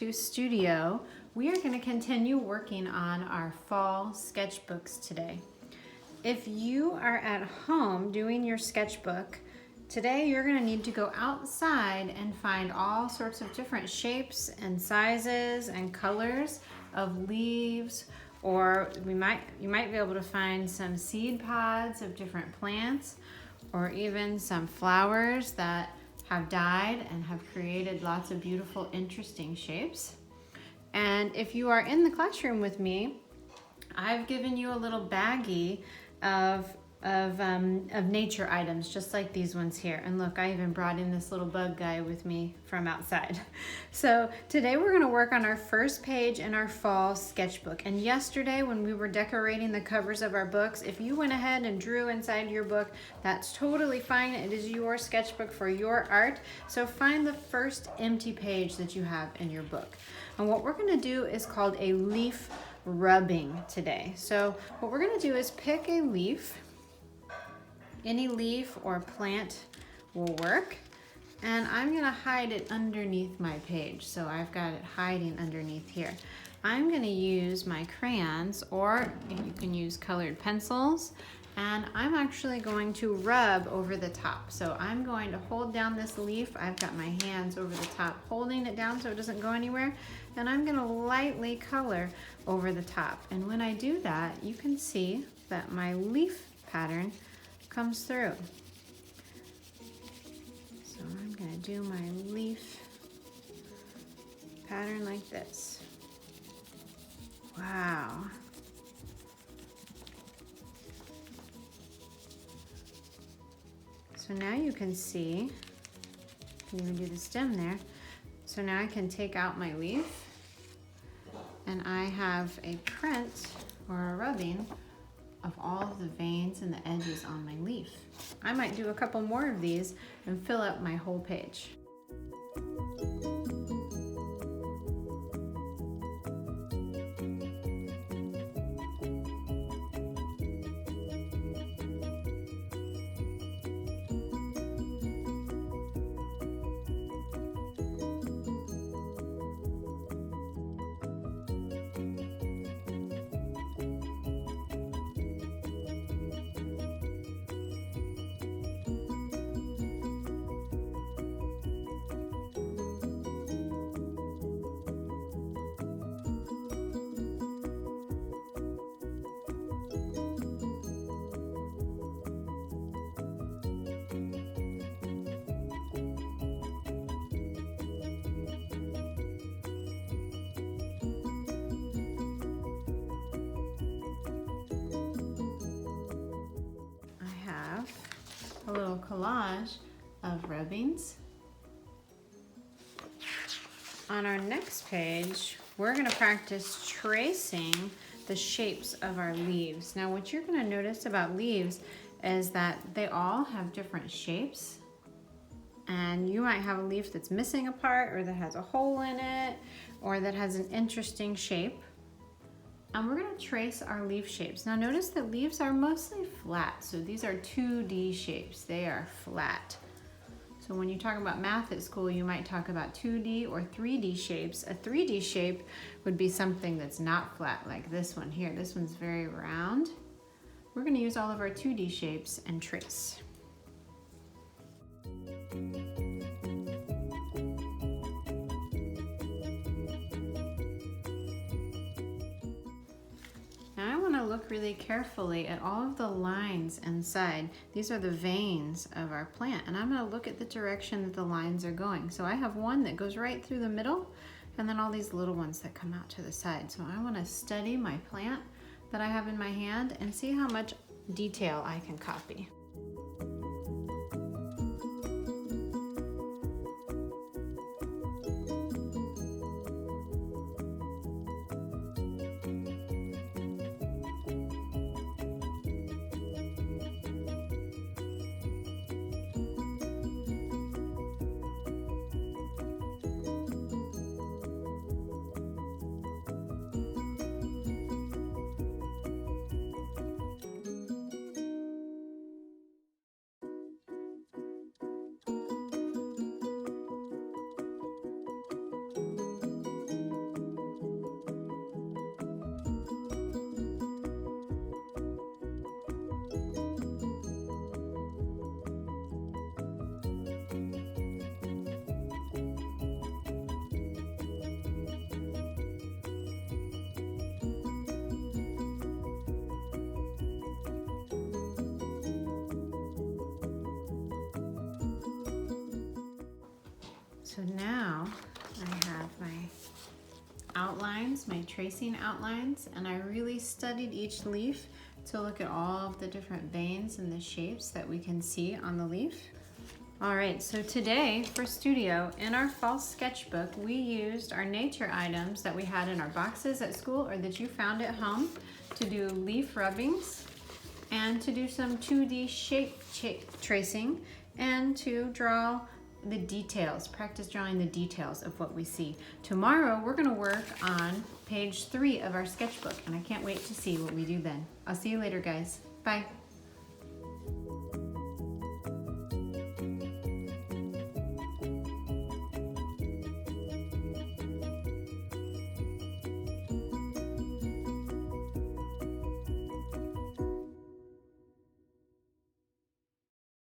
to studio. We are going to continue working on our fall sketchbooks today. If you are at home doing your sketchbook, today you're going to need to go outside and find all sorts of different shapes and sizes and colors of leaves, or you might be able to find some seed pods of different plants, or even some flowers that have died and have created lots of beautiful, interesting shapes. And if you are in the classroom with me, I've given you a little baggie of nature items, just like these ones here. And look, I even brought in this little bug guy with me from outside. So today we're going to work on our first page in our fall sketchbook. And yesterday when we were decorating the covers of our books, if you went ahead and drew inside your book, that's totally fine. It is your sketchbook for your art. So find the first empty page that you have in your book. And what we're going to do is called a leaf rubbing today. So what we're going to do is pick a leaf. Any leaf or plant will work, and I'm going to hide it underneath my page. So I've got it hiding underneath here. I'm going to use my crayons, or you can use colored pencils, and I'm actually going to rub over the top. So I'm going to hold down this leaf. I've got my hands over the top holding it down so it doesn't go anywhere, and I'm going to lightly color over the top. And when I do that, you can see that my leaf pattern comes through. So I'm going to do my leaf pattern like this. Wow. So now you can see, you can even do the stem there. So now I can take out my leaf, and I have a print or a rubbing of all of the veins and the edges on my leaf. I might do a couple more of these and fill up my whole page. A little collage of rubbings. On our next page, we're going to practice tracing the shapes of our leaves. Now, what you're going to notice about leaves is that they all have different shapes, and you might have a leaf that's missing a part, or that has a hole in it, or that has an interesting shape. And we're going to trace our leaf shapes. Now notice that leaves are mostly flat, so these are 2D shapes. They are flat. So when you talk about math at school, you might talk about 2D or 3D shapes. A 3D shape would be something that's not flat, like this one here. This one's very round. We're going to use all of our 2D shapes and trace. Look really carefully at all of the lines inside. These are the veins of our plant, and I'm going to look at the direction that the lines are going. So I have one that goes right through the middle, and then all these little ones that come out to the side. So I want to study my plant that I have in my hand and see how much detail I can copy. outlines, my tracing outlines, and I really studied each leaf to look at all of the different veins and the shapes that we can see on the leaf. All right, so today for studio, in our fall sketchbook, we used our nature items that we had in our boxes at school or that you found at home to do leaf rubbings and to do some 2D shape tracing and to draw the details, practice drawing the details of what we see. Tomorrow, we're gonna work on page 3 of our sketchbook, and I can't wait to see what we do then. I'll see you later, guys. Bye.